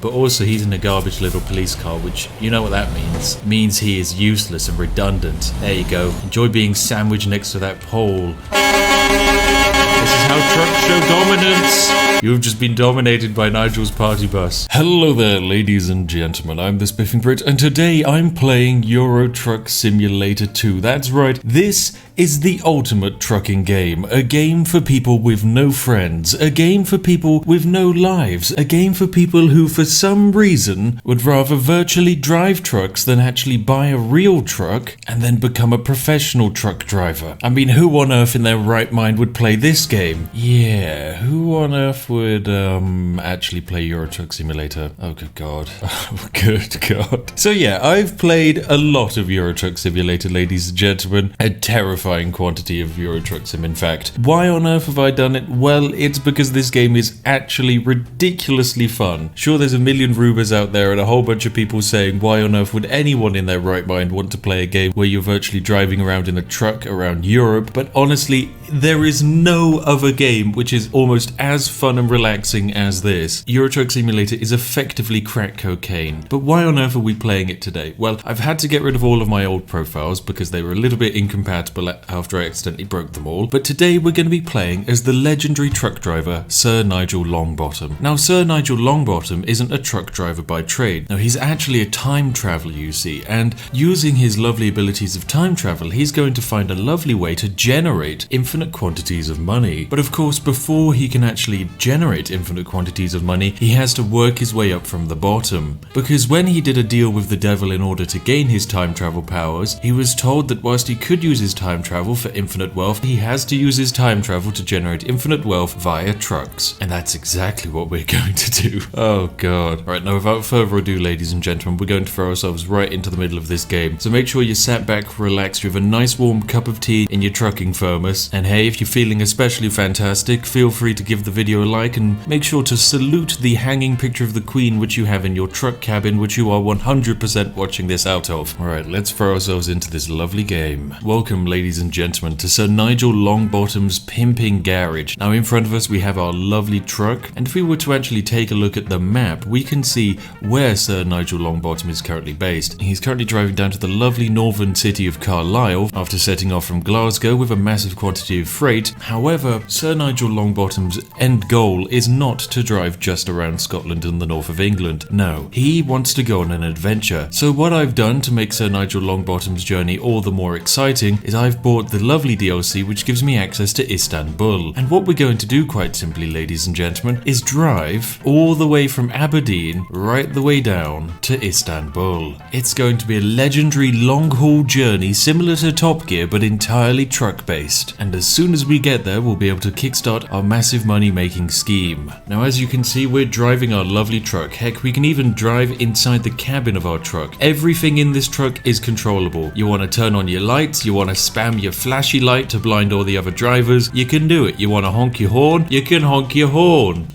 but also he's in a garbage little police car, which you know what that means. It means he is useless and redundant. There you go. Enjoy being sandwiched next to that pole. This is how trucks show dominance. You've just been dominated by Nigel's party bus. Hello there, ladies and gentlemen. I'm the Spiffing Brit, and today I'm playing Euro Truck Simulator 2. That's right, this is the ultimate trucking game. A game for people with no friends. A game for people with no lives. A game for people who, for some reason, would rather virtually drive trucks than actually buy a real truck and then become a professional truck driver. I mean, who on earth in their right mind would play this game? Yeah, who on earth would actually play Euro Truck Simulator? Oh, good God. Oh, good God. So yeah, I've played a lot of Euro Truck Simulator, ladies and gentlemen. A terrifying quantity of Euro Truck Sim, in fact. Why on earth have I done it? Well, it's because this game is actually ridiculously fun. Sure, there's a million rumors out there and a whole bunch of people saying, why on earth would anyone in their right mind want to play a game where you're virtually driving around in a truck around Europe? But honestly, there is no other game which is almost as fun and relaxing as this. Euro Truck Simulator is effectively crack cocaine. But why on earth are we playing it today? Well, I've had to get rid of all of my old profiles because they were a little bit incompatible after I accidentally broke them all. But today we're going to be playing as the legendary truck driver, Sir Nigel Longbottom. Now, Sir Nigel Longbottom isn't a truck driver by trade. No, he's actually a time traveler, you see, and using his lovely abilities of time travel, he's going to find a lovely way to generate infinite quantities of money. But of course, before he can actually generate infinite quantities of money, he has to work his way up from the bottom. Because when he did a deal with the devil in order to gain his time travel powers, he was told that whilst he could use his time travel for infinite wealth, he has to use his time travel to generate infinite wealth via trucks. And that's exactly what we're going to do. Oh God. Alright, now without further ado, ladies and gentlemen, we're going to throw ourselves right into the middle of this game. So make sure you're sat back, relaxed, with a nice warm cup of tea in your trucking thermos. And hey, if you're feeling especially fantastic, feel free to give the video a like and make sure to salute the hanging picture of the Queen which you have in your truck cabin, which you are 100% watching this out of. Alright, let's throw ourselves into this lovely game. Welcome, ladies and gentlemen, to Sir Nigel Longbottom's pimping garage. Now in front of us we have our lovely truck, and if we were to actually take a look at the map, we can see where Sir Nigel Longbottom is currently based. He's currently driving down to the lovely northern city of Carlisle after setting off from Glasgow with a massive quantity of freight. However, Sir Nigel Longbottom's end goal is not to drive just around Scotland and the north of England. No, he wants to go on an adventure. So what I've done to make Sir Nigel Longbottom's journey all the more exciting is I've bought the lovely DLC which gives me access to Istanbul. And what we're going to do, quite simply, ladies and gentlemen, is drive all the way from Aberdeen right the way down to Istanbul. It's going to be a legendary long-haul journey similar to Top Gear but entirely truck-based. And as soon as we get there, we'll be able to kickstart our massive money-making scheme. Now, as you can see, we're driving our lovely truck. Heck, we can even drive inside the cabin of our truck. Everything in this truck is controllable. You want to turn on your lights, you want to spam your flashy light to blind all the other drivers, you can do it. You want to honk your horn, you can honk your horn.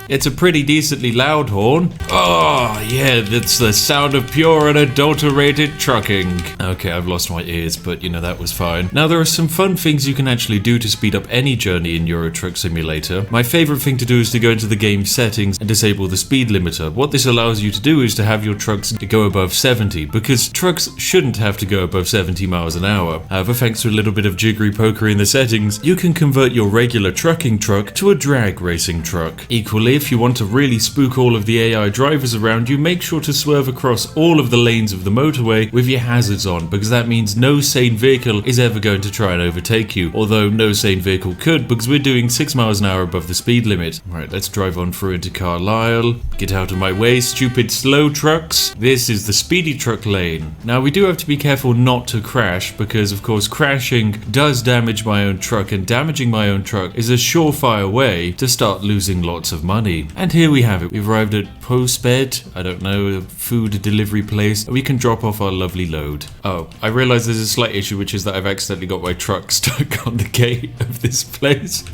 It's a pretty decently loud horn. Oh, yeah, that's the sound of pure and adulterated trucking. Okay, I've lost my ears, but you know, that was fine. Now, there are some fun things you can actually do to speed up any journey in Euro Truck Simulator. My favorite thing to do is to go into the game settings and disable the speed limiter. What this allows you to do is to have your trucks go above 70, because trucks shouldn't have to go above 70 miles an hour. However, thanks to a little bit of jiggery pokery in the settings, you can convert your regular trucking truck to a drag racing truck. Equally, if you want to really spook all of the AI drivers around you, make sure to swerve across all of the lanes of the motorway with your hazards on, because that means no sane vehicle is ever going to try and overtake you. Although no sane vehicle could, because we're doing 6 miles an hour above the speed limit. Alright, let's drive on through into Carlisle. Get out of my way, stupid slow trucks. This is the speedy truck lane. Now, we do have to be careful not to crash, because of course crashing does damage my own truck, and damaging my own truck is a surefire way to start losing lots of money. And here we have it. We've arrived at Postbed, I don't know, a food delivery place. We can drop off our lovely load. Oh, I realise there's a slight issue, which is that I've accidentally got my truck stuck on the gate of this place.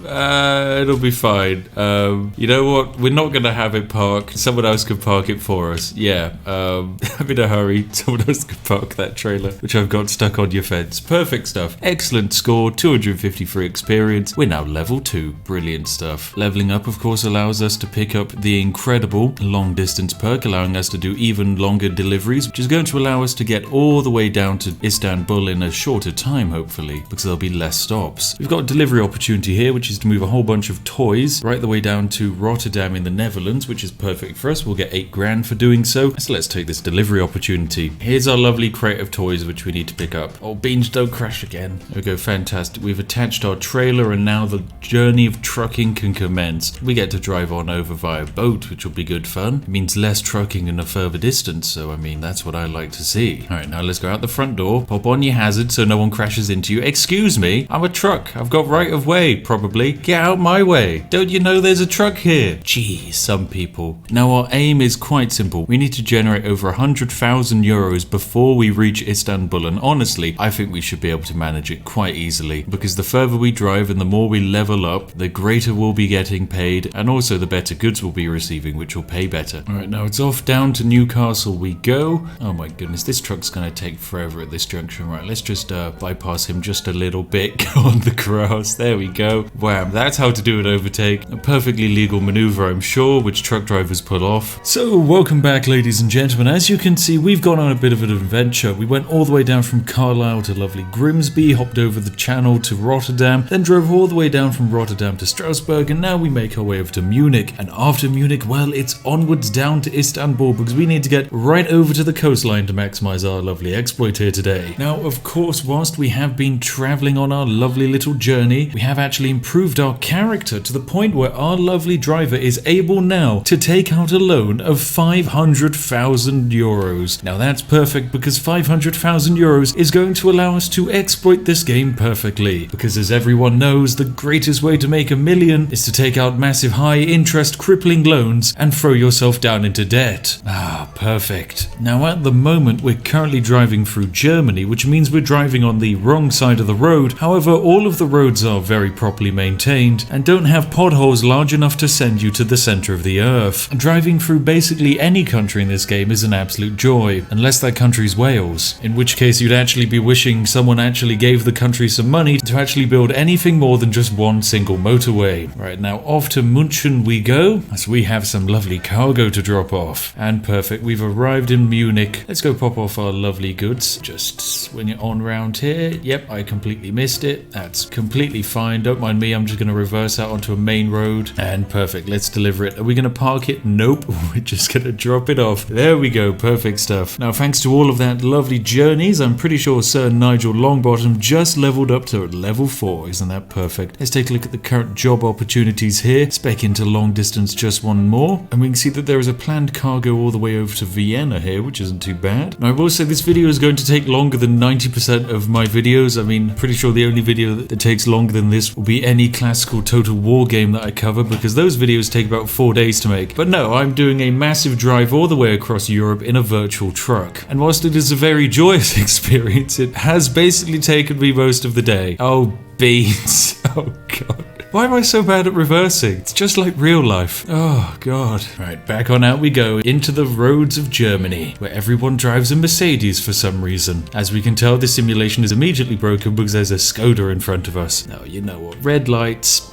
It'll be fine. You know what? We're not going to have it parked. Someone else could park it for us. Yeah. I'm in a hurry. Someone else could park that trailer, which I've got stuck on your fence. Perfect stuff. Excellent score. 253 experience. We're now level 2. Brilliant stuff. Leveling up, of course, allows us to pick up the incredible long distance perk, allowing us to do even longer deliveries, which is going to allow us to get all the way down to Istanbul in a shorter time, hopefully, because there'll be less stops. We've got a delivery opportunity here, which is to move a whole bunch of toys right the way down to Rotterdam in the Netherlands, which is perfect for us. We'll get 8 grand for doing so. So let's take this delivery opportunity. Here's our lovely crate of toys, which we need to pick up. Oh, beans, don't crash again. There we go, fantastic. We've attached our trailer, and now the journey of trucking can commence. We get to drive on over via boat, which will be good fun. It means less trucking in a further distance, so I mean, that's what I like to see. All right, now let's go out the front door. Pop on your hazard so no one crashes into you. Excuse me, I'm a truck. I've got right of way, probably. Get out my way. Don't you know there's a truck here? Geez, some people. Now our aim is quite simple. We need to generate over 100,000 euros before we reach Istanbul, and honestly, I think we should be able to manage it quite easily, because the further we drive and the more we level up, the greater we'll be getting paid, and also the better goods we'll be receiving, which will pay better. All right, now it's off down to Newcastle we go. Oh my goodness, this truck's gonna take forever at this junction. Right, let's just bypass him just a little bit. Go on the grass. There we go. Wham, that's how to do an overtake. A perfectly legal maneuver, I'm sure, which truck drivers pull off. So, welcome back, ladies and gentlemen. As you can see, we've gone on a bit of an adventure. We went all the way down from Carlisle to lovely Grimsby, hopped over the channel to Rotterdam, then drove all the way down from Rotterdam to Strasbourg, and now we make our way over to Munich. And after Munich, well, it's onwards down to Istanbul, because we need to get right over to the coastline to maximize our lovely exploit here today. Now, of course, whilst we have been traveling on our lovely little journey, we have actually improved our character to the point where our lovely driver is able now to take out a loan of 500,000 euros. Now that's perfect, because 500,000 euros is going to allow us to exploit this game perfectly, because as everyone knows, the greatest way to make a million is to take out massive high interest crippling loans and throw yourself down into debt. Ah, perfect. Now at the moment we're currently driving through Germany, which means we're driving on the wrong side of the road. However, all of the roads are very properly maintained and don't have potholes large enough to send you to the center of the earth. Driving through basically any country in this game is an absolute joy, unless that country's Wales, in which case you'd actually be wishing someone actually gave the country some money to actually build anything more than just one single motorway. Right, now off to München we go, as we have some lovely cargo to drop off. And perfect, we've arrived in Munich. Let's go pop off our lovely goods. Just swing it on round here. Yep, I completely missed it. That's completely fine. Don't mind me, I'm just going to reverse out onto a main road. And perfect, let's deliver it. Are we going to park it? Nope, we're just going to drop it off. There we go, perfect stuff. Now thanks to all of that lovely journeys, I'm pretty sure Sir Nigel Longbottom just leveled up to level 4. Isn't that perfect? Let's take a look at the current job opportunities here. Spec into long distance just one more. And we can see that there is a planned cargo all the way over to Vienna here, which isn't too bad. Now I will say this video is going to take longer than 90% of my videos. I mean, pretty sure the only video that takes longer than this will be any classical Total War game that I cover, because those videos take about 4 days to make. But no, I'm doing a massive drive all the way across Europe in a virtual truck. And whilst it is a very joyous experience, it has basically taken me most of the day. Oh, beans. Oh, God. Why am I so bad at reversing? It's just like real life. Oh, God. Right, back on out we go into the roads of Germany, where everyone drives a Mercedes for some reason. As we can tell, this simulation is immediately broken because there's a Skoda in front of us. Now, you know what? Red lights,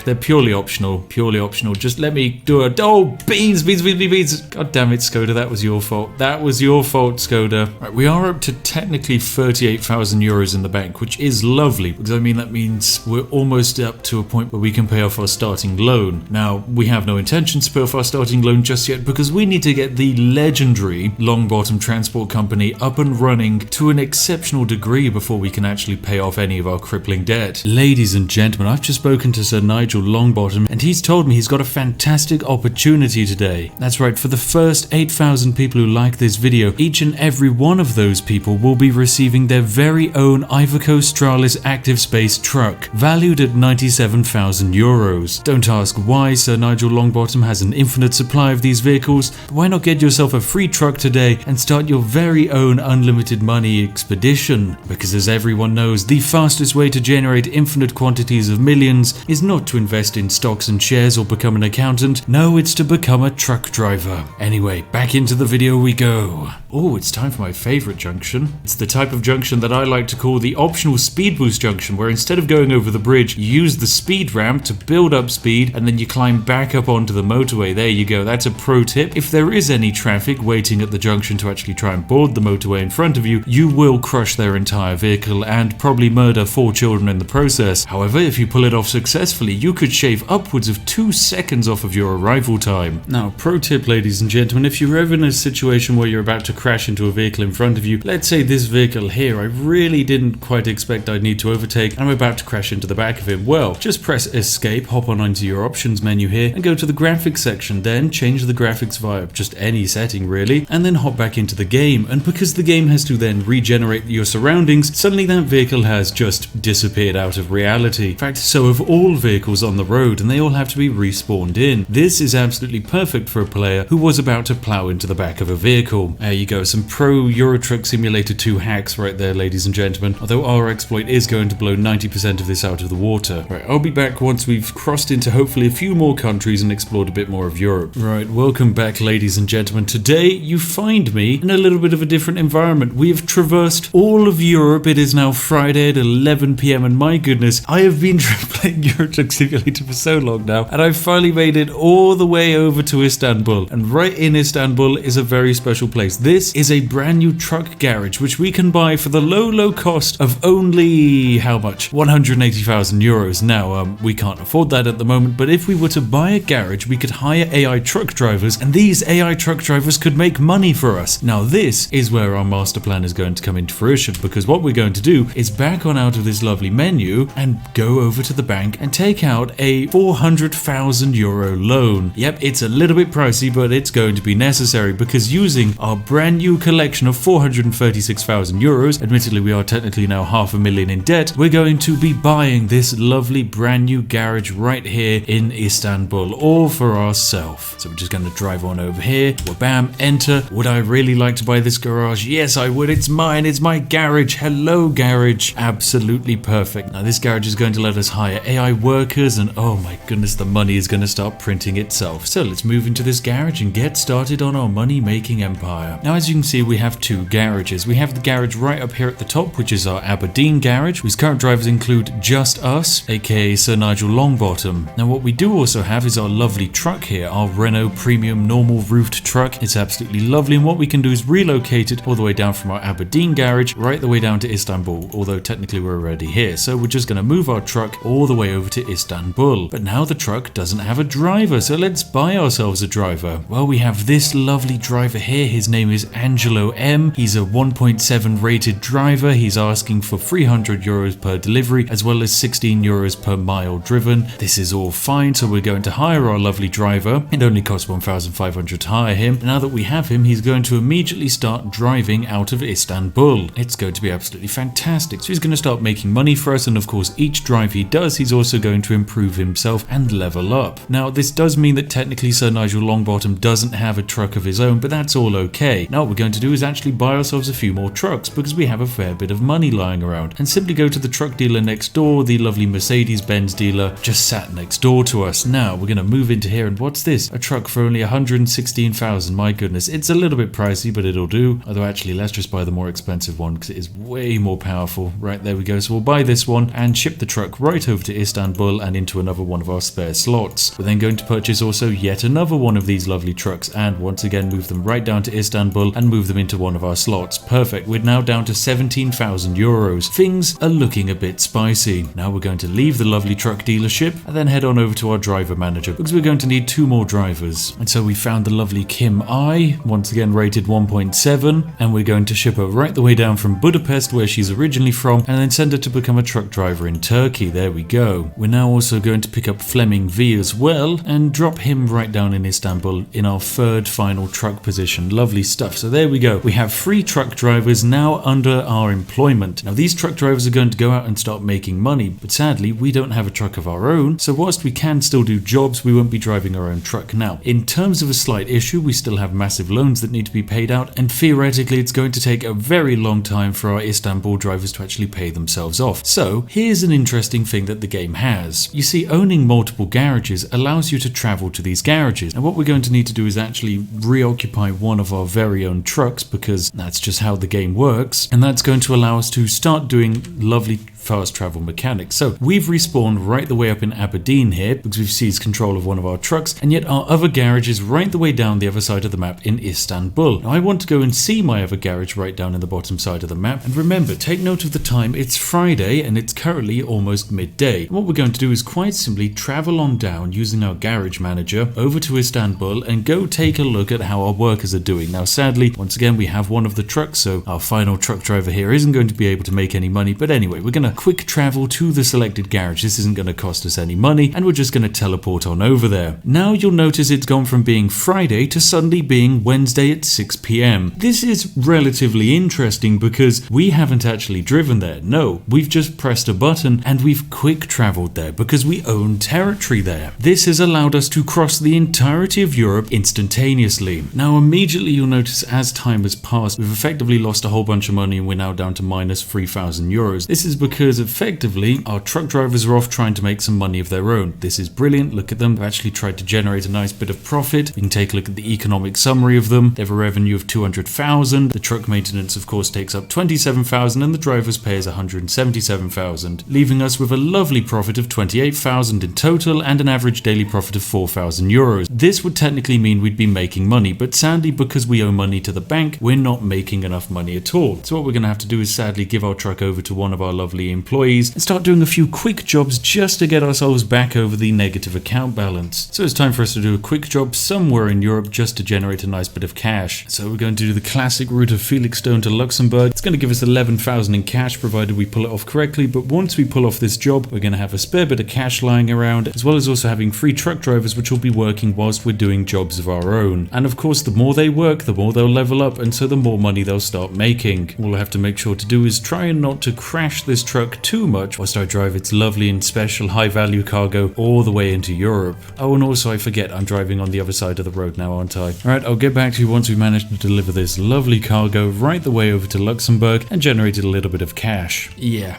they're purely optional. Purely optional. Just let me do a... Oh, beans. God damn it, Skoda. That was your fault. That was your fault, Skoda. Right, we are up to technically 38,000 euros in the bank, which is lovely, because I mean, that means we're almost up to a point where we can pay off our starting loan. Now, we have no intention to pay off our starting loan just yet, because we need to get the legendary Longbottom Transport Company up and running to an exceptional degree before we can actually pay off any of our crippling debt. Ladies and gentlemen, I've just spoken to Sir Nigel Longbottom, and he's told me he's got a fantastic opportunity today. That's right, for the first 8,000 people who like this video, each and every one of those people will be receiving their very own Iveco Stralis Active Space truck, valued at 97,000 €180,000. Don't ask why Sir Nigel Longbottom has an infinite supply of these vehicles, but why not get yourself a free truck today and start your very own unlimited money expedition? Because as everyone knows, the fastest way to generate infinite quantities of millions is not to invest in stocks and shares or become an accountant. No, it's to become a truck driver. Anyway, back into the video we go. Oh, it's time for my favorite junction. It's the type of junction that I like to call the optional speed boost junction, where instead of going over the bridge, you use the speed ramp to build up speed and then you climb back up onto the motorway. There you go. That's a pro tip. If there is any traffic waiting at the junction to actually try and board the motorway in front of you, you will crush their entire vehicle and probably murder 4 children in the process. However, if you pull it off successfully, you could shave upwards of 2 seconds off of your arrival time. Now, pro tip, ladies and gentlemen, if you're ever in a situation where you're about to crash into a vehicle in front of you, let's say this vehicle here, I really didn't quite expect I'd need to overtake, and I'm about to crash into the back of him. Well, just press escape, hop on into your options menu here, and go to the graphics section, then change the graphics via just any setting really, and then hop back into the game. And because the game has to then regenerate your surroundings, suddenly that vehicle has just disappeared out of reality. In fact, so have all vehicles on the road, and they all have to be respawned in. This is absolutely perfect for a player who was about to plow into the back of a vehicle. There you go, some pro Euro Truck Simulator 2 hacks right there, ladies and gentlemen, although our exploit is going to blow 90% of this out of the water. Right, I'll be back once we've crossed into hopefully a few more countries and explored a bit more of Europe. Right, welcome back, ladies and gentlemen. Today you find me in a little bit of a different environment. We have traversed all of Europe. It is now Friday at 11 PM, and my goodness, I have been playing Euro Truck Simulator for so long now, and I've finally made it all the way over to Istanbul. And right in Istanbul is a very special place. This is a brand new truck garage which we can buy for the low cost of only, how much? €180,000. Now, we can't afford that at the moment, but if we were to buy a garage, we could hire AI truck drivers, and these AI truck drivers could make money for us. Now, this is where our master plan is going to come into fruition, because what we're going to do is back on out of this lovely menu and go over to the bank and take out a €400,000 loan. Yep, it's a little bit pricey, but it's going to be necessary, because using our brand new collection of €436,000, admittedly we are technically now $500,000 in debt, we're going to be buying this lovely brand new garage right here in Istanbul, all for ourselves. So we're just going to drive on over here, bam, enter. Would I really like to buy this garage? Yes, I would. It's mine. It's my garage. Hello, garage. Absolutely perfect. Now this garage is going to let us hire AI workers, and oh my goodness, the money is going to start printing itself. So let's move into this garage and get started on our money-making empire. Now, as you can see, we have 2 garages. We have the garage right up here at the top, which is our Aberdeen garage, whose current drivers include just us, aka Sir Nigel Longbottom. Now, what we do also have is our lovely truck here, our Renault Premium normal roofed truck. It's absolutely lovely, and what we can do is relocate it all the way down from our Aberdeen garage right the way down to Istanbul, although technically we're already here. So we're just going to move our truck all the way over to Istanbul. But now the truck doesn't have a driver, so let's buy ourselves a driver. Well, we have this lovely driver here. His name is Angelo M. He's a 1.7 rated driver. He's asking for €300 per delivery, as well as €16 per mile driven. This is all fine, so we're going to hire our lovely driver. It only costs $1,500 to hire him. Now that we have him, he's going to immediately start driving out of Istanbul. It's going to be absolutely fantastic. So he's going to start making money for us, and of course each drive he does, he's also going to improve himself and level up. Now this does mean that technically Sir Nigel Longbottom doesn't have a truck of his own, but that's all okay. Now what we're going to do is actually buy ourselves a few more trucks, because we have a fair bit of money lying around, and simply go to the truck dealer next door, the lovely Mercedes-Benz dealer just sat next door to us. Now we're going to move into here, and what's this? A truck for only $116,000. My goodness, it's a little bit pricey, but it'll do. Although actually, let's just buy the more expensive one, because it is way more powerful. Right, there we go. So we'll buy this one and ship the truck right over to Istanbul and into another one of our spare slots. We're then going to purchase also yet another one of these lovely trucks, and once again move them right down to Istanbul and move them into one of our slots. Perfect. We're now down to €17,000. Things are looking a bit spicy. Now we're going to leave the lovely truck dealership and then head on over to our driver manager, because we're going to need 2 more drivers. And so we found the lovely Kim I, once again rated 1.7, and we're going to ship her right the way down from Budapest, where she's originally from, and then send her to become a truck driver in Turkey. There we go. We're now also going to pick up Fleming V as well and drop him right down in Istanbul in our 3rd final truck position. Lovely stuff. So there we go. We have 3 truck drivers now under our employment. Now these truck drivers are going to go out and start making money, but sadly we don't have a truck of our own, so whilst we can still do jobs, we won't be driving our own truck. Now, in terms of a slight issue, we still have massive loans that need to be paid out, and theoretically it's going to take a very long time for our Istanbul drivers to actually pay themselves off. So here's an interesting thing that the game has. You see, owning multiple garages allows you to travel to these garages, and what we're going to need to do is actually reoccupy one of our very own trucks, because that's just how the game works, and that's going to allow us to start doing lovely fast travel mechanics. So we've respawned right the way up in Aberdeen here because we've seized control of one of our trucks, and yet our other garage is right the way down the other side of the map in Istanbul. Now I want to go and see my other garage right down in the bottom side of the map, and remember, take note of the time. It's Friday and it's currently almost midday. And what we're going to do is quite simply travel on down using our garage manager over to Istanbul and go take a look at how our workers are doing. Now sadly, once again, we have one of the trucks, so our final truck driver here isn't going to be able to make any money, but anyway, we're going to quick travel to the selected garage. This isn't going to cost us any money, and we're just going to teleport on over there. Now you'll notice it's gone from being Friday to suddenly being Wednesday at 6 p.m. This is relatively interesting because we haven't actually driven there. No, we've just pressed a button and we've quick traveled there because we own territory there. This has allowed us to cross the entirety of Europe instantaneously. Now immediately you'll notice as time has passed, we've effectively lost a whole bunch of money and we're now down to minus 3,000 euros. This is because effectively our truck drivers are off trying to make some money of their own. This is brilliant. Look at them. They've actually tried to generate a nice bit of profit. We can take a look at the economic summary of them. They have a revenue of 200,000. The truck maintenance of course takes up 27,000 and the driver's pay is 177,000, leaving us with a lovely profit of 28,000 in total and an average daily profit of 4,000 euros. This would technically mean we'd be making money, but sadly because we owe money to the bank, we're not making enough money at all. So what we're going to have to do is sadly give our truck over to one of our lovely employees and start doing a few quick jobs just to get ourselves back over the negative account balance. So it's time for us to do a quick job somewhere in Europe just to generate a nice bit of cash. So we're going to do the classic route of Felixstowe to Luxembourg. It's going to give us 11,000 in cash provided we pull it off correctly, but once we pull off this job we're going to have a spare bit of cash lying around, as well as also having free truck drivers which will be working whilst we're doing jobs of our own. And of course the more they work, the more they'll level up, and so the more money they'll start making. All I have to make sure to do is try and not to crash this truck too much whilst I drive its lovely and special high value cargo all the way into Europe. Oh, and also I forget I'm driving on the other side of the road now, aren't I? Alright, I'll get back to you once we manage to deliver this lovely cargo right the way over to Luxembourg and generated a little bit of cash. Yeah,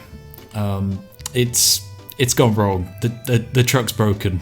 it's gone wrong. The truck's broken.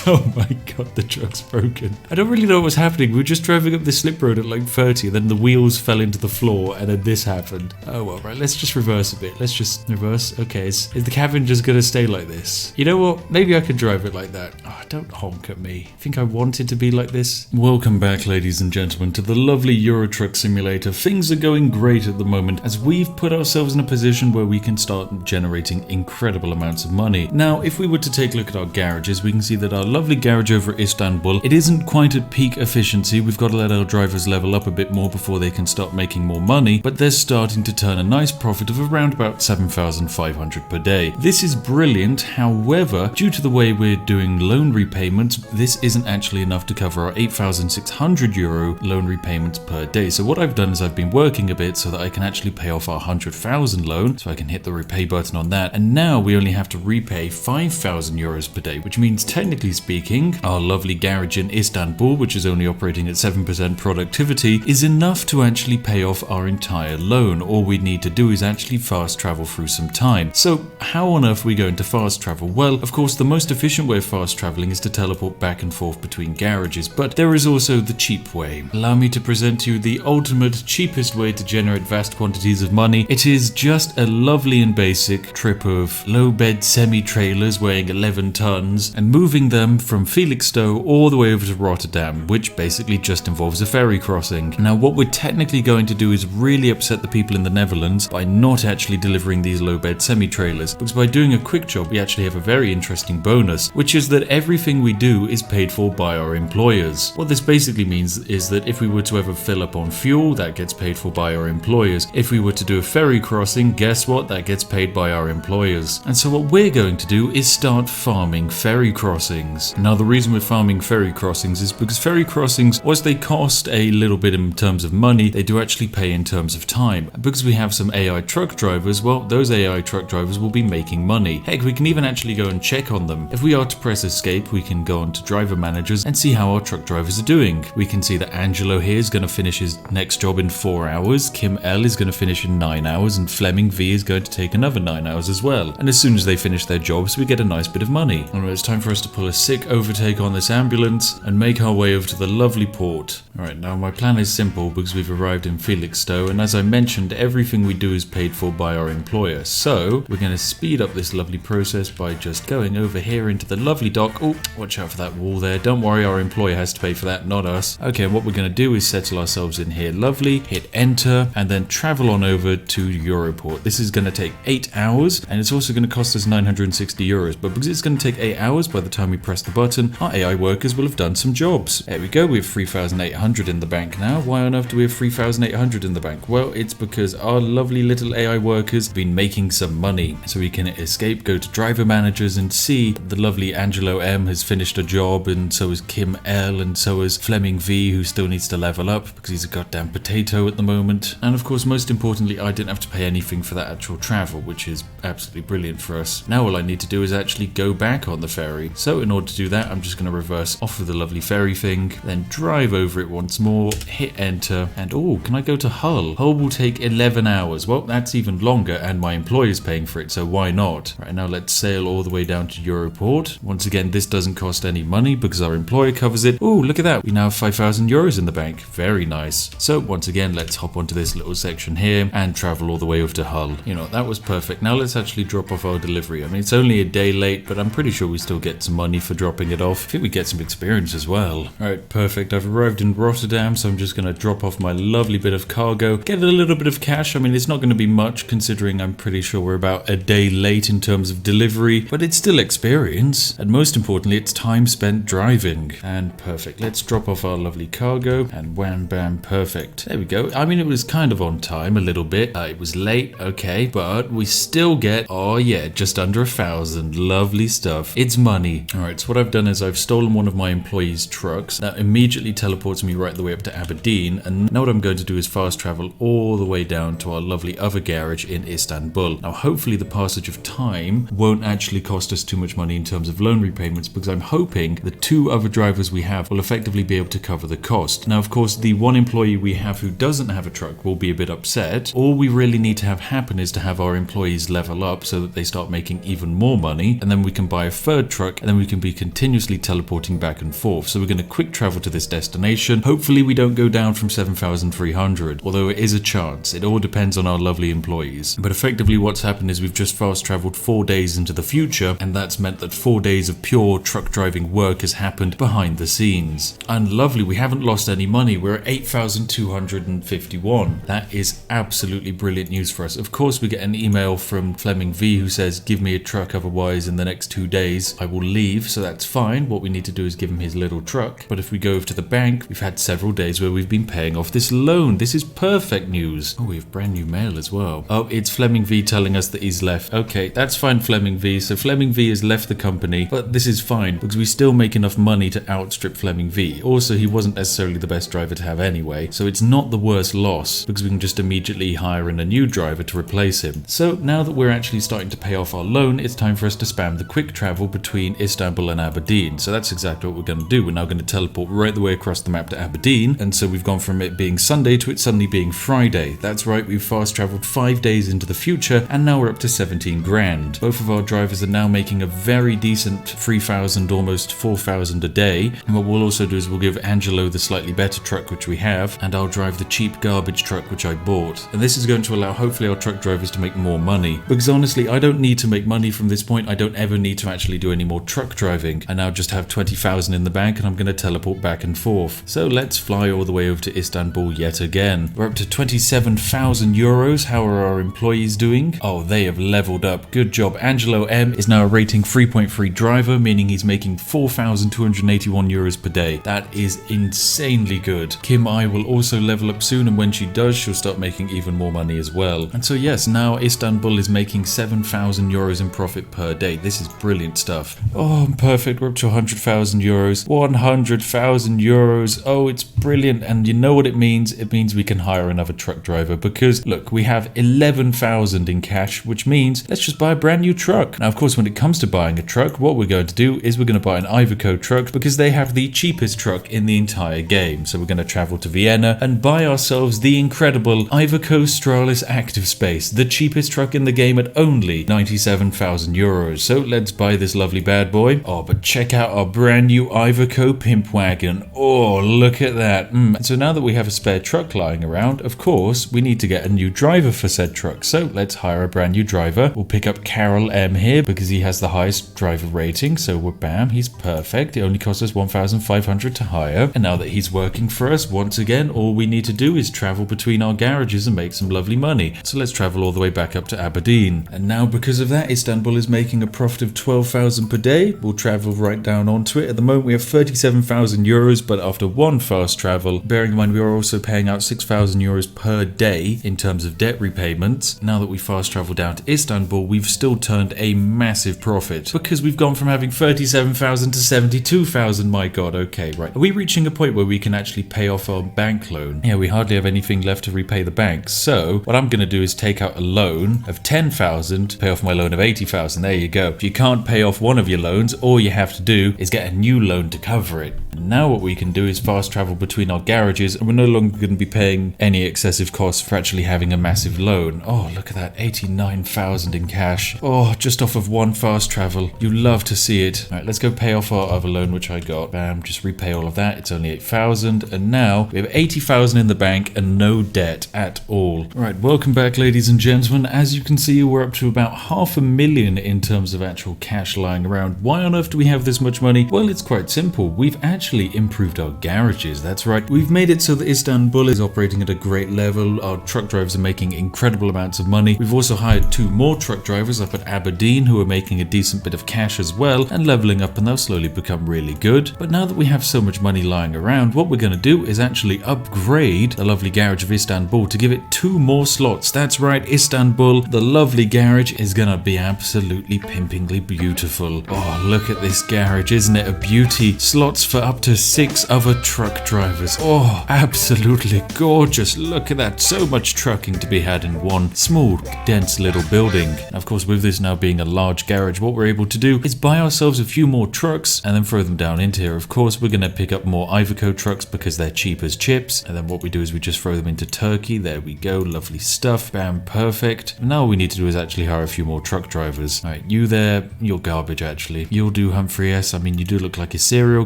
Oh my god, the truck's broken. I don't really know what's happening. We were just driving up this slip road at like 30 and then the wheels fell into the floor and then this happened. Oh well, right, let's just reverse a bit. Let's just reverse. Okay, is the cabin just gonna stay like this? You know what? Maybe I could drive it like that. Oh, don't honk at me. I think I want it to be like this. Welcome back, ladies and gentlemen, to the lovely Euro Truck Simulator. Things are going great at the moment as we've put ourselves in a position where we can start generating incredible amounts of money. Now, if we were to take a look at our garages, we can see that our lovely garage over at Istanbul, it isn't quite at peak efficiency. We've got to let our drivers level up a bit more before they can start making more money, but they're starting to turn a nice profit of around about 7,500 per day. This is brilliant. However, due to the way we're doing loan repayments, this isn't actually enough to cover our 8,600 euro loan repayments per day. So what I've done is I've been working a bit so that I can actually pay off our 100,000 loan, so I can hit the repay button on that, and now we only have to repay 5,000 euros per day, which means technically speaking, our lovely garage in Istanbul, which is only operating at 7% productivity, is enough to actually pay off our entire loan. All we need to do is actually fast travel through some time. So how on earth are we going to fast travel? Well, of course, the most efficient way of fast traveling is to teleport back and forth between garages, but there is also the cheap way. Allow me to present to you the ultimate cheapest way to generate vast quantities of money. It is just a lovely and basic trip of low bed semi-trailers weighing 11 tons and moving them from Felixstowe all the way over to Rotterdam, which basically just involves a ferry crossing. Now what we're technically going to do is really upset the people in the Netherlands by not actually delivering these low bed semi-trailers, because by doing a quick job we actually have a very interesting bonus, which is that everything we do is paid for by our employers. What this basically means is that if we were to ever fill up on fuel, that gets paid for by our employers. If we were to do a ferry crossing, guess what? That gets paid by our employers. And so what we're going to do is start farming ferry crossings. Now the reason we're farming ferry crossings is because ferry crossings, whilst they cost a little bit in terms of money, they do actually pay in terms of time. Because we have some AI truck drivers, well, those AI truck drivers will be making money. Heck, we can even actually go and check on them. If we are to press escape, we can go on to driver managers and see how our truck drivers are doing. We can see that Angelo here is going to finish his next job in 4 hours, Kim L is going to finish in 9 hours, and Fleming V is going to take another 9 hours as well. And as soon as they finish their jobs, we get a nice bit of money. Alright, it's time for us to pull a sick overtake on this ambulance and make our way over to the lovely port. Alright, now my plan is simple because we've arrived in Felixstowe, and as I mentioned, everything we do is paid for by our employer. So we're going to speed up this lovely process by just going over here into the lovely dock. Oh, watch out for that wall there. Don't worry, our employer has to pay for that, not us. Okay, what we're going to do is settle ourselves in here lovely, hit enter, and then travel on over to Europort. This is going to take 8 hours, and it's also going to cost us 960 euros. But because it's going to take 8 hours, by the time we press the button, our AI workers will have done some jobs. There we go, we have 3,800 in the bank now. Why on earth do we have 3,800 in the bank? Well, it's because our lovely little AI workers have been making some money. So we can escape, go to driver managers, and see the lovely Angelo M has finished a job, and so has Kim L, and so has Fleming V, who still needs to level up because he's a goddamn potato at the moment. And of course, most importantly, I didn't have to pay anything for that actual travel, which is absolutely brilliant for us. Now all I need to do is actually go back on the ferry. So in order to do that, I'm just going to reverse off of the lovely ferry thing, then drive over it once more, hit enter, and oh, can I go to Hull? Hull will take 11 hours. Well, that's even longer, and my employer's paying for it, so why not? Right, now let's sail all the way down to Europort. Once again, this doesn't cost any money because our employer covers it. Oh, look at that. We now have 5,000 euros in the bank. Very nice. So once again, let's hop onto this little section here and travel all the way over to Hull. You know, that was perfect. Now let's actually drop off our delivery. I mean, it's only a day late, but I'm pretty sure we still get some money for dropping it off. I think we get some experience as well. All right, perfect. I've arrived in Rotterdam, so I'm just going to drop off my lovely bit of cargo, get a little bit of cash. I mean, it's not going to be much considering I'm pretty sure we're about a day late in terms of delivery, but it's still experience. And most importantly, it's time spent driving. And perfect. Let's drop off our lovely cargo and wham bam, perfect. There we go. I mean, it was kind of on time a little bit. It was late, okay, but we still get, oh yeah, just under 1,000. Lovely stuff. It's money. All right, so what I've done is I've stolen one of my employees' trucks. That immediately teleports me right the way up to Aberdeen, and now what I'm going to do is fast travel all the way down to our lovely other garage in Istanbul. Now hopefully the passage of time won't actually cost us too much money in terms of loan repayments, because I'm hoping the 2 other drivers we have will effectively be able to cover the cost. Now of course the one employee we have who doesn't have a truck will be a bit upset. All we really need to have happen is to have our employees level up so that they start making even more money, and then we can buy a 3rd truck, and then we can be continuously teleporting back and forth. So we're going to quick travel to this destination. Hopefully we don't go down from 7,300, although it is a chance. It all depends on our lovely employees. But effectively what's happened is we've just fast traveled 4 days into the future, and that's meant that 4 days of pure truck driving work has happened behind the scenes. And lovely, we haven't lost any money. We're at 8,251. That is absolutely brilliant news for us. Of course we get an email from Fleming V who says give me a truck, otherwise in the next 2 days I will leave. So that's fine. What we need to do is give him his little truck. But if we go over to the bank, we've had several days where we've been paying off this loan. This is perfect news. Oh, we have brand new mail as well. Oh, it's Fleming V telling us that he's left. Okay, that's fine, Fleming V. So Fleming V has left the company, but this is fine because we still make enough money to outstrip Fleming V. Also, he wasn't necessarily the best driver to have anyway, so it's not the worst loss because we can just immediately hire in a new driver to replace him. So now that we're actually starting to pay off our loan, it's time for us to spam the quick travel between Istanbul and Aberdeen. So that's exactly what we're going to do. We're now going to teleport right the way across the map to Aberdeen, and so we've gone from it being Sunday to it suddenly being Friday. That's right, we've fast traveled 5 days into the future, and now we're up to 17 grand. Both of our drivers are now making a very decent 3,000, almost 4,000 a day. And what we'll also do is we'll give Angelo the slightly better truck which we have, and I'll drive the cheap garbage truck which I bought. And this is going to allow hopefully our truck drivers to make more money. Because honestly, I don't need to make money from this point. I don't ever need to actually do any more truck driving. I now just have 20,000 in the bank, and I'm going to teleport back and forth. So let's fly all the way over to Istanbul yet again. We're up to 27,000 euros. How are our employees doing? Oh, they have leveled up. Good job. Angelo M is now a rating 3.3 driver, meaning he's making 4,281 euros per day. That is insanely good. Kim I will also level up soon, and when she does, she'll start making even more money as well. And so yes, now Istanbul is making 7,000 euros in maximum profit per day. This is brilliant stuff. Oh, perfect. We're up to 100,000 euros. 100,000 euros. Oh, it's brilliant. And you know what it means? It means we can hire another truck driver because, look, we have 11,000 in cash, which means let's just buy a brand new truck. Now, of course, when it comes to buying a truck, what we're going to do is we're going to buy an Iveco truck because they have the cheapest truck in the entire game. So we're going to travel to Vienna and buy ourselves the incredible Iveco Stralis Active Space, the cheapest truck in the game at only 97,000 euros. So let's buy this lovely bad boy. Oh, but check out our brand new Iveco pimp wagon. Oh, look at that. So now that we have a spare truck lying around, of course, we need to get a new driver for said truck. So let's hire a brand new driver. We'll pick up Carol M here because he has the highest driver rating. So we're bam, he's perfect. It only costs us 1,500 to hire. And now that he's working for us, once again, all we need to do is travel between our garages and make some lovely money. So let's travel all the way back up to Aberdeen. And now because of that, Istanbul is making a profit of 12,000 per day. We'll travel right down onto it. At the moment, we have 37,000 euros, but after one fast travel, bearing in mind we are also paying out 6,000 euros per day in terms of debt repayments. Now that we fast travel down to Istanbul, we've still turned a massive profit because we've gone from having 37,000 to 72,000. My God, okay, right. Are we reaching a point where we can actually pay off our bank loan? Yeah, we hardly have anything left to repay the bank. So what I'm going to do is take out a loan of 10,000 to pay off my loan of 80,000. There you go. If you can't pay off one of your loans, all you have to do is get a new loan to cover it. And now what we can do is fast travel between our garages and we're no longer going to be paying any excessive costs for actually having a massive loan. Oh, look at that, 89,000 in cash. Oh, just off of one fast travel. You love to see it. All right, let's go pay off our other loan, which I got. Bam, just repay all of that. It's only 8,000. And now we have 80,000 in the bank and no debt at all. All right, welcome back, ladies and gentlemen. As you can see, we're up to about 500,000 in terms of actual cash lying around. Why on earth do we have this much money? Well, it's quite simple. We've actually improved our garages. That's right. We've made it so that Istanbul is operating at a great level. Our truck drivers are making incredible amounts of money. We've also hired 2 more truck drivers up at Aberdeen who are making a decent bit of cash as well and leveling up, and they'll slowly become really good. But now that we have so much money lying around, what we're going to do is actually upgrade the lovely garage of Istanbul to give it 2 more slots. That's right, Istanbul, the lovely garage, is going to be absolutely pimpingly beautiful. Oh, look at this garage. Isn't it a beauty? Slots for up to 6 other truck drivers. Oh, absolutely gorgeous. Look at that. So much trucking to be had in one small, dense little building. Now, of course, with this now being a large garage, what we're able to do is buy ourselves a few more trucks and then throw them down into here. Of course, we're going to pick up more Iveco trucks because they're cheap as chips. And then what we do is we just throw them into Turkey. There we go. Lovely stuff. Bam. Perfect. And now all we need to do is actually hire a few more truck drivers. All right, you there, you're garbage actually. You'll do, Humphrey S. I mean, you do look like a serial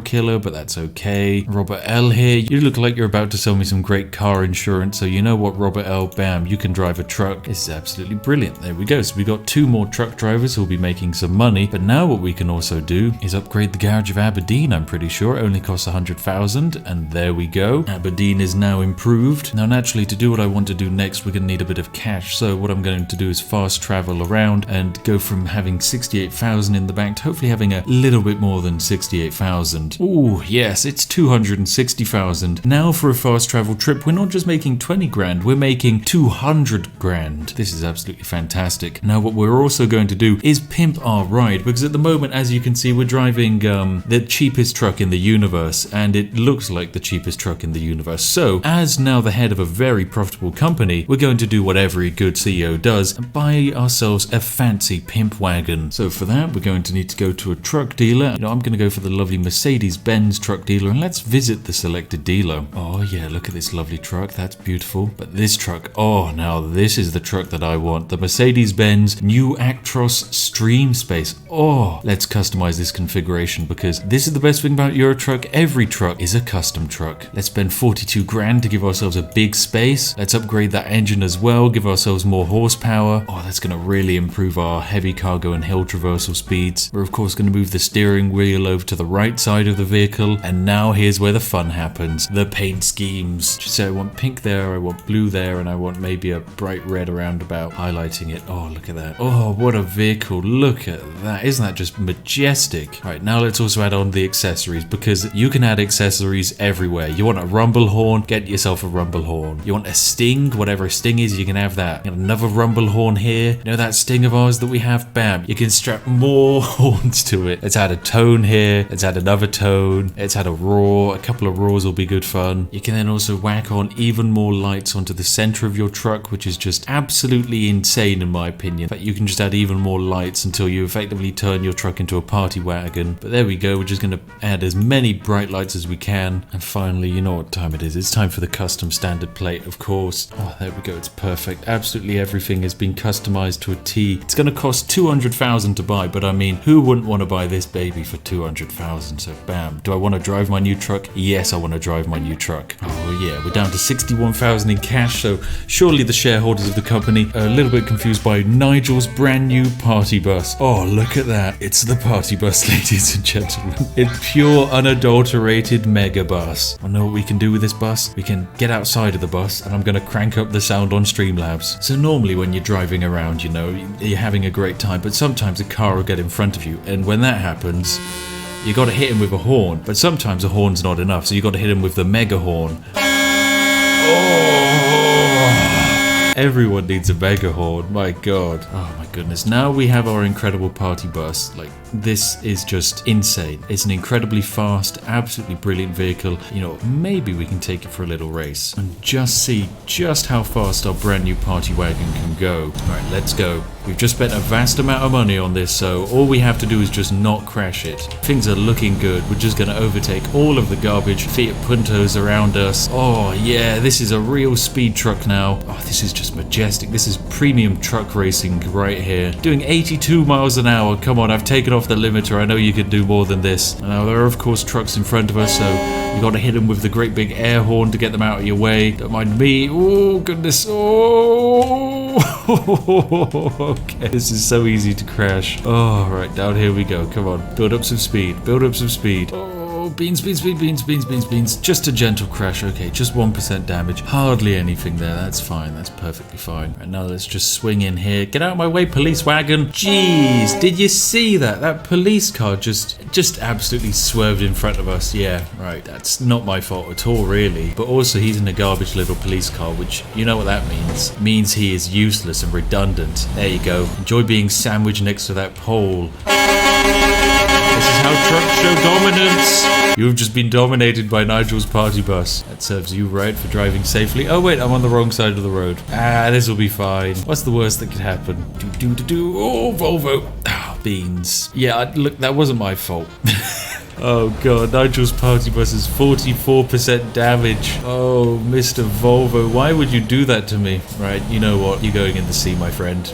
killer, but that's okay. Robert L here, you look like you're about to sell me some great car insurance. So you know what, Robert L, bam, you can drive a truck. This is absolutely brilliant. There we go. So we got 2 more truck drivers who'll be making some money. But now what we can also do is upgrade the garage of Aberdeen. I'm pretty sure it only costs 100,000. And there we go. Aberdeen is now improved. Now naturally, to do what I want to do next, we're going to need a bit of cash. So what I'm going to do is fast travel around and go from having 68,000 in the bank to hopefully having a little bit more than 68,000. Ooh, yes, it's 260,000. Now for a fast travel trip, we're not just making 20 grand, we're making 200 grand. This is absolutely fantastic. Now what we're also going to do is pimp our ride, because at the moment, as you can see, we're driving the cheapest truck in the universe, and it looks like the cheapest truck in the universe. So as now the head of a very profitable company, we're going to do what every good CEO does and buy ourselves a fancy pimp wagon. So for that, we're going to need to go to a truck dealer. I'm going to go for the lovely Mercedes-Benz truck dealer, and let's visit the selected dealer. Oh yeah, look at this lovely truck. That's beautiful. But this truck, oh, now this is the truck that I want. The Mercedes-Benz new Actros Stream Space. Oh, let's customize this configuration because this is the best thing about your truck. Every truck is a custom truck. Let's spend 42 grand to give ourselves a big space. Let's upgrade that engine as well, give ourselves more horsepower. Oh, that's going to really improve our heavy cargo and hill traversal speeds. We're of course going to move the steering wheel over to the right side of the vehicle. vehicle. And now here's where the fun happens. The paint schemes. So I want pink there, I want blue there, and I want maybe a bright red around about highlighting it. Oh, look at that. Oh, what a vehicle. Look at that. Isn't that just majestic? All right, now let's also add on the accessories, because you can add accessories everywhere. You want a rumble horn, get yourself a rumble horn. You want a sting, whatever a sting is, you can have that. You got another rumble horn here. You know that sting of ours that we have? Bam. You can strap more horns to it. Let's add a tone here. Let's add another tone. Let's add a roar. A couple of roars will be good fun. You can then also whack on even more lights onto the center of your truck, which is just absolutely insane in my opinion. In fact, you can just add even more lights until you effectively turn your truck into a party wagon. But there we go. We're just going to add as many bright lights as we can. And finally, you know what time it is. It's time for the custom standard plate, of course. Oh, there we go. It's perfect. Absolutely everything has been customized to a T. It's going to cost 200,000 to buy, but I mean, who wouldn't want to buy this baby for 200,000? So bam. Do I want to drive my new truck? Yes, I want to drive my new truck. Oh yeah, we're down to 61,000 in cash, so surely the shareholders of the company are a little bit confused by Nigel's brand new party bus. Oh, look at that. It's the party bus, ladies and gentlemen. It's pure unadulterated mega bus. I know what we can do with this bus. We can get outside of the bus, and I'm going to crank up the sound on Streamlabs. So normally when you're driving around, you know, you're having a great time, but sometimes a car will get in front of you, and when that happens, you got to hit him with a horn. But sometimes a horn's not enough, so you got to hit him with the mega horn. Oh! Everyone needs a mega horn, my god. Oh my goodness. Now we have our incredible party bus. Like, this is just insane. It's an incredibly fast, absolutely brilliant vehicle. You know, maybe we can take it for a little race and just see just how fast our brand new party wagon can go. Alright, let's go. We've just spent a vast amount of money on this, so all we have to do is just not crash it. Things are looking good. We're just going to overtake all of the garbage Fiat Puntos around us. Oh yeah, this is a real speed truck now. Oh, this is just majestic. This is premium truck racing right here. Doing 82 miles an hour. Come on, I've taken off the limiter. I know you can do more than this. Now, there are of course trucks in front of us, so you got to hit them with the great big air horn to get them out of your way. Don't mind me. Oh goodness. Oh. Okay, this is so easy to crash. Oh, right, down here we go. Come on, build up some speed. Build up some speed. Oh, beans. Just a gentle crash. Okay, just 1% damage. Hardly anything there. That's fine. That's perfectly fine. Right, now let's just swing in here. Get out of my way, police wagon. Jeez, did you see that? That police car just absolutely swerved in front of us. Yeah, right. That's not my fault at all, really. But also, he's in a garbage little police car, which, you know what that means. It means he is useless and redundant. There you go. Enjoy being sandwiched next to that pole. This is how trucks show dominance. You've just been dominated by Nigel's party bus. That serves you right for driving safely. Oh wait, I'm on the wrong side of the road. This will be fine. What's the worst that could happen? Oh, Volvo. Oh, beans. Yeah, look, that wasn't my fault. Oh god, Nigel's party bus is 44% damage. Oh, Mr. Volvo, why would you do that to me? Right, you know what? You're going in the sea, my friend.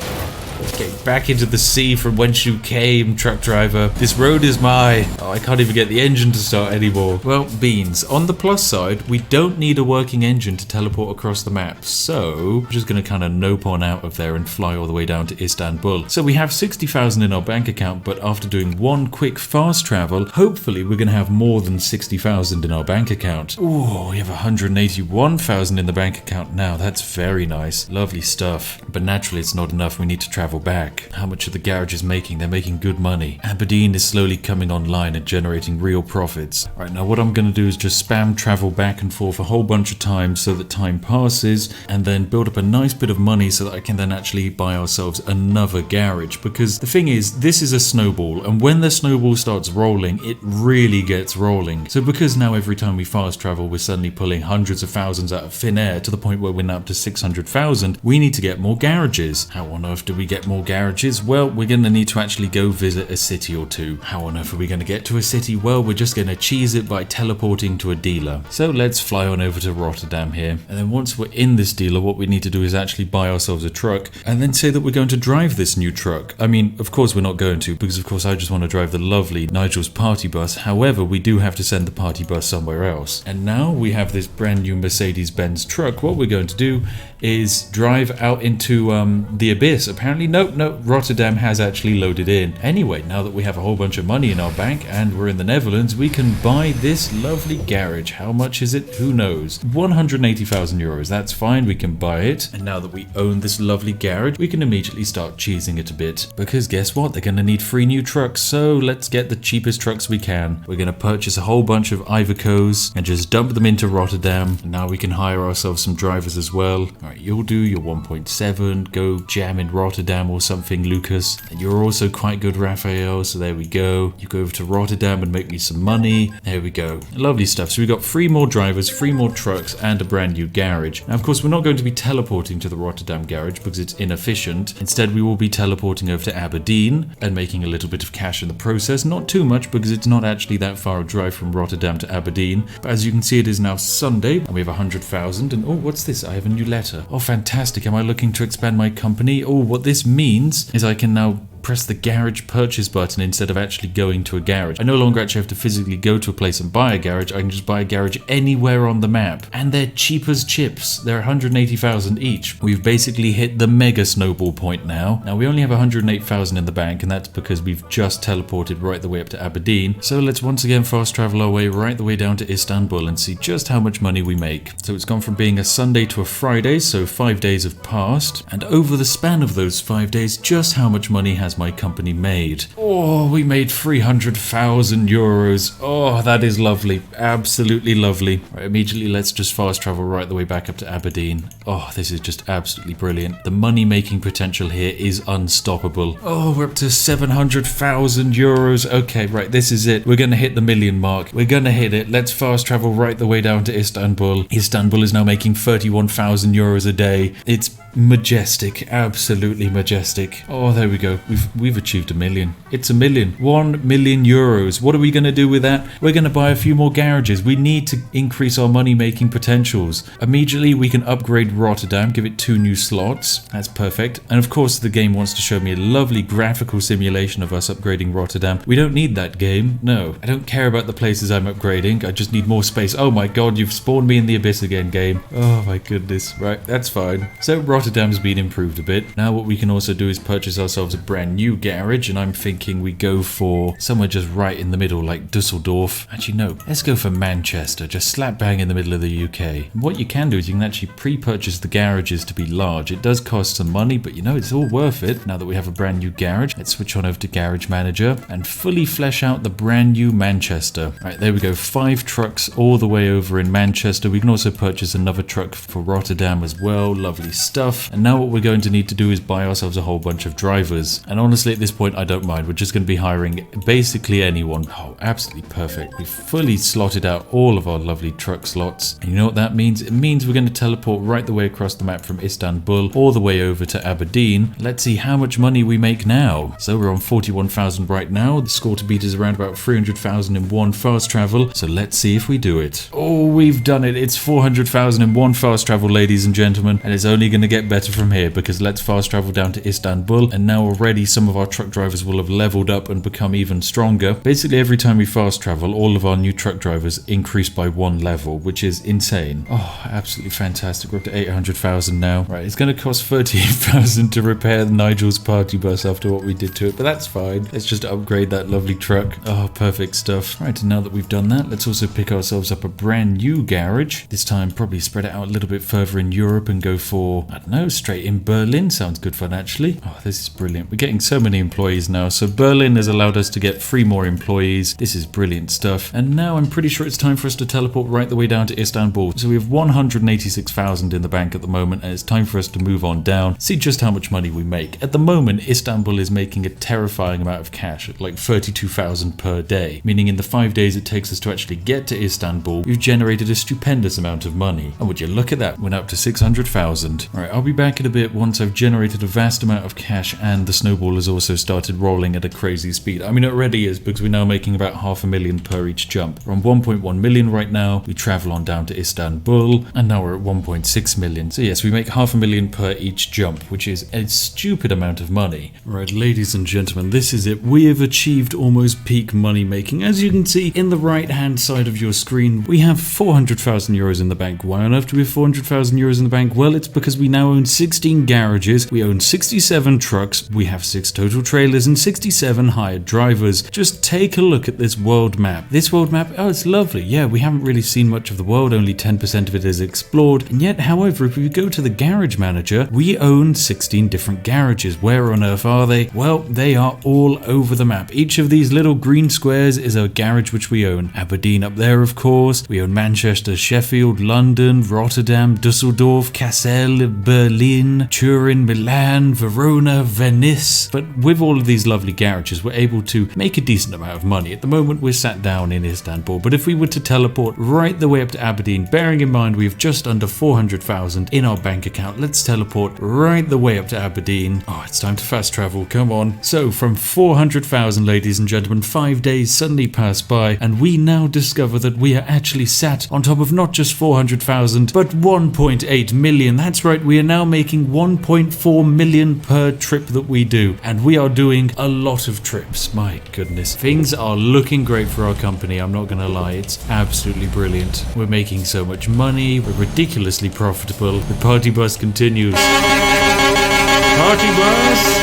Okay, back into the sea from whence you came, truck driver. This road is mine. Oh, I can't even get the engine to start anymore. Well, beans. On the plus side, we don't need a working engine to teleport across the map. So, we're just going to kind of nope on out of there and fly all the way down to Istanbul. So we have 60,000 in our bank account, but after doing one quick fast travel, hopefully we're going to have more than 60,000 in our bank account. Oh, we have 181,000 in the bank account now. That's very nice. Lovely stuff. But naturally, it's not enough. We need to travel back. How much are the garages making? They're making good money. Aberdeen is slowly coming online and generating real profits. Right, now what I'm going to do is just spam travel back and forth a whole bunch of times so that time passes, and then build up a nice bit of money so that I can then actually buy ourselves another garage. Because the thing is, this is a snowball, and when the snowball starts rolling, it really gets rolling. So because now every time we fast travel, we're suddenly pulling hundreds of thousands out of thin air to the point where we're now up to 600,000, we need to get more garages. How on earth do we get more garages? Well, we're going to need to actually go visit a city or two. How on earth are we going to get to a city? Well, we're just going to cheese it by teleporting to a dealer. So let's fly on over to Rotterdam here. And then once we're in this dealer, what we need to do is actually buy ourselves a truck and then say that we're going to drive this new truck. I mean, of course we're not going to, because of course I just want to drive the lovely Nigel's party bus. However, we do have to send the party bus somewhere else. And now we have this brand new Mercedes-Benz truck. What we're going to do is drive out into the abyss. Apparently no No, Rotterdam has actually loaded in. Anyway, now that we have a whole bunch of money in our bank and we're in the Netherlands, we can buy this lovely garage. How much is it? Who knows? 180,000 euros. That's fine. We can buy it. And now that we own this lovely garage, we can immediately start cheesing it a bit. Because guess what? They're going to need 3 new trucks. So let's get the cheapest trucks we can. We're going to purchase a whole bunch of Iveco's and just dump them into Rotterdam. And now we can hire ourselves some drivers as well. All right, you'll do your 1.7. Go jam in Rotterdam or something, Lucas. And you're also quite good, Raphael. So there we go. You go over to Rotterdam and make me some money. There we go. Lovely stuff. So we got 3 more drivers, 3 more trucks, and a brand new garage. Now, of course, we're not going to be teleporting to the Rotterdam garage because it's inefficient. Instead, we will be teleporting over to Aberdeen and making a little bit of cash in the process. Not too much because it's not actually that far a drive from Rotterdam to Aberdeen. But as you can see, it is now Sunday and we have 100,000. And oh, what's this? I have a new letter. Oh, fantastic. Am I looking to expand my company? Oh, what this means is I can now press the garage purchase button instead of actually going to a garage. I no longer actually have to physically go to a place and buy a garage. I can just buy a garage anywhere on the map. And they're cheap as chips. They're 180,000 each. We've basically hit the mega snowball point now. Now we only have 108,000 in the bank, and that's because we've just teleported right the way up to Aberdeen. So let's once again fast travel our way right the way down to Istanbul and see just how much money we make. So it's gone from being a Sunday to a Friday, so 5 days have passed. And over the span of those 5 days, just how much money has my company made? Oh, we made 300,000 euros. Oh, that is lovely. Absolutely lovely. Right, immediately, let's just fast travel right the way back up to Aberdeen. Oh, this is just absolutely brilliant. The money-making potential here is unstoppable. Oh, we're up to 700,000 euros. Okay, right, this is it. We're going to hit the million mark. We're going to hit it. Let's fast travel right the way down to Istanbul. Istanbul is now making 31,000 euros a day. It's majestic, absolutely majestic. Oh, there we go. We've achieved a million. It's a million. 1 million euros. What are we going to do with that? We're going to buy a few more garages. We need to increase our money-making potentials. Immediately, we can upgrade Rotterdam, give it 2 new slots. That's perfect. And of course, the game wants to show me a lovely graphical simulation of us upgrading Rotterdam. We don't need that game. No, I don't care about the places I'm upgrading. I just need more space. Oh my god, you've spawned me in the abyss again, game. Oh my goodness. Right, that's fine. So Rotterdam's been improved a bit. Now what we can also do is purchase ourselves a brand new garage, and I'm thinking we go for somewhere just right in the middle, like Dusseldorf. Actually, no, let's go for Manchester, just slap bang in the middle of the UK. And what you can do is you can actually pre-purchase the garages to be large. It does cost some money, but you know, it's all worth it. Now that we have a brand new garage, let's switch on over to Garage Manager and fully flesh out the brand new Manchester. Right, there we go, 5 trucks all the way over in Manchester. We can also purchase another truck for Rotterdam as well. Lovely stuff. And now what we're going to need to do is buy ourselves a whole bunch of drivers. And honestly, at this point, I don't mind. We're just going to be hiring basically anyone. Oh, absolutely perfect. We've fully slotted out all of our lovely truck slots. And you know what that means? It means we're going to teleport right the way across the map from Istanbul all the way over to Aberdeen. Let's see how much money we make now. So we're on 41,000 right now. The score to beat is around about 300,000 in one fast travel. So let's see if we do it. Oh, we've done it. It's 400,000 in one fast travel, ladies and gentlemen. And it's only going to get better from here, because let's fast travel down to Istanbul, and now already some of our truck drivers will have leveled up and become even stronger. Basically, every time we fast travel, all of our new truck drivers increase by 1 level, which is insane. Oh, absolutely fantastic. We're up to 800,000 now. Right, it's going to cost 38,000 to repair Nigel's party bus after what we did to it, but that's fine. Let's just upgrade that lovely truck. Oh, perfect stuff. Right, and now that we've done that, let's also pick ourselves up a brand new garage. This time, probably spread it out a little bit further in Europe and go for, I don't know, straight in Berlin. Sounds good fun, actually. Oh, this is brilliant. We're getting so many employees now. So Berlin has allowed us to get 3 more employees. This is brilliant stuff. And now I'm pretty sure it's time for us to teleport right the way down to Istanbul. So we have 186,000 in the bank at the moment, and it's time for us to move on down, see just how much money we make. At the moment, Istanbul is making a terrifying amount of cash, at like 32,000 per day, meaning in the 5 days it takes us to actually get to Istanbul, we've generated a stupendous amount of money. And would you look at that, went up to 600,000. All right, I'll be back in a bit once I've generated a vast amount of cash and the snowball has also started rolling at a crazy speed. I mean, it already is, because we're now making about 500,000 per each jump. We're on 1.1 million right now. We travel on down to Istanbul, and now we're at 1.6 million. So yes, we make 500,000 per each jump, which is a stupid amount of money. Right, ladies and gentlemen, this is it. We have achieved almost peak money making. As you can see in the right hand side of your screen, we have 400,000 euros in the bank. Why on earth do we have 400,000 euros in the bank? Well, it's because we now now own 16 garages, we own 67 trucks, we have 6 total trailers and 67 hired drivers. Just take a look at this world map. This world map, oh, it's lovely. Yeah, we haven't really seen much of the world, only 10% of it is explored. And yet, however, if we go to the garage manager, we own 16 different garages. Where on earth are they? Well, they are all over the map. Each of these little green squares is a garage which we own. Aberdeen up there, of course. We own Manchester, Sheffield, London, Rotterdam, Dusseldorf, Kassel, Berlin, Turin, Milan, Verona, Venice. But with all of these lovely garages, we're able to make a decent amount of money. At the moment, we're sat down in Istanbul, but if we were to teleport right the way up to Aberdeen, bearing in mind we have just under 400,000 in our bank account, let's teleport right the way up to Aberdeen. Oh, it's time to fast travel, come on. So from 400,000, ladies and gentlemen, 5 days suddenly pass by, and we now discover that we are actually sat on top of not just 400,000, but 1.8 million. That's right, we are now making 1.4 million per trip that we do, and we are doing a lot of trips. My goodness, things are looking great for our company, I'm not gonna lie, it's absolutely brilliant. We're making so much money, we're ridiculously profitable. The party bus continues. Party bus!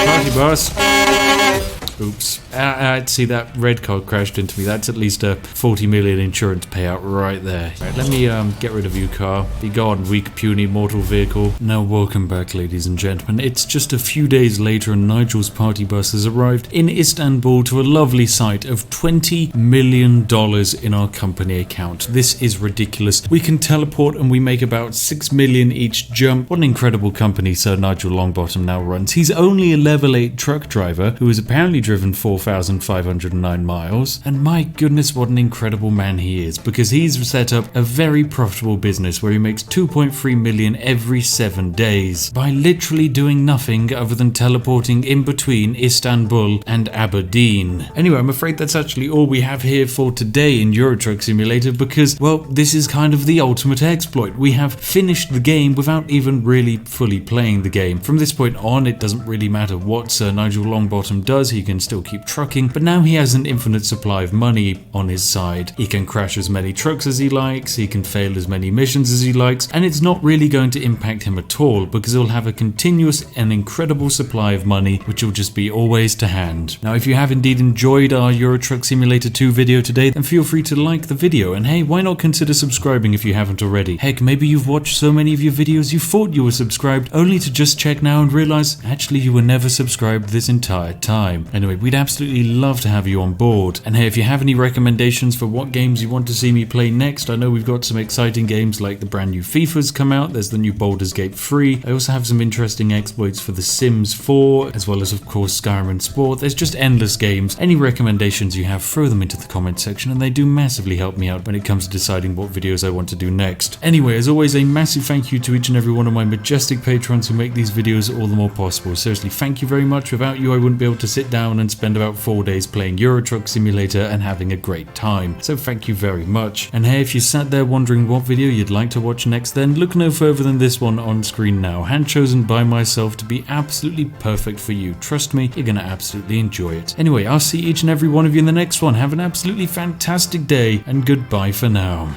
Party bus! Oops. See, that red car crashed into me. That's at least a 40 million insurance payout right there. Right, let me get rid of you, car. Be gone, weak, puny, mortal vehicle. Now, welcome back, ladies and gentlemen. It's just a few days later and Nigel's party bus has arrived in Istanbul to a lovely sight of $20 million in our company account. This is ridiculous. We can teleport and we make about 6 million each jump. What an incredible company Sir Nigel Longbottom now runs. He's only a level 8 truck driver who is apparently driven 4,509 miles, and my goodness, what an incredible man he is, because he's set up a very profitable business where he makes 2.3 million every 7 days by literally doing nothing other than teleporting in between Istanbul and Aberdeen. Anyway, I'm afraid that's actually all we have here for today in Euro Truck Simulator, because, well, this is kind of the ultimate exploit. We have finished the game without even really fully playing the game. From this point on, it doesn't really matter what Sir Nigel Longbottom does, he can still keep trucking, but now he has an infinite supply of money on his side. He can crash as many trucks as he likes, he can fail as many missions as he likes, and it's not really going to impact him at all because he'll have a continuous and incredible supply of money which will just be always to hand. Now, if you have indeed enjoyed our Euro Truck Simulator 2 video today, then feel free to like the video, and hey, why not consider subscribing if you haven't already? Heck, maybe you've watched so many of your videos you thought you were subscribed, only to just check now and realize actually you were never subscribed this entire time. Anyway, we'd absolutely love to have you on board. And hey, if you have any recommendations for what games you want to see me play next, I know we've got some exciting games like the brand new FIFA's come out, there's the new Baldur's Gate 3, I also have some interesting exploits for The Sims 4, as well as of course Skyrim and Sport. There's just endless games. Any recommendations you have, throw them into the comment section, and they do massively help me out when it comes to deciding what videos I want to do next. Anyway, as always, a massive thank you to each and every one of my majestic patrons who make these videos all the more possible. Seriously, thank you very much. Without you, I wouldn't be able to sit down and spend about 4 days playing Euro Truck Simulator and having a great time. So thank you very much. And hey, if you sat there wondering what video you'd like to watch next, then look no further than this one on screen now, hand chosen by myself to be absolutely perfect for you. Trust me, you're gonna absolutely enjoy it. Anyway, I'll see each and every one of you in the next one. Have an absolutely fantastic day, and goodbye for now.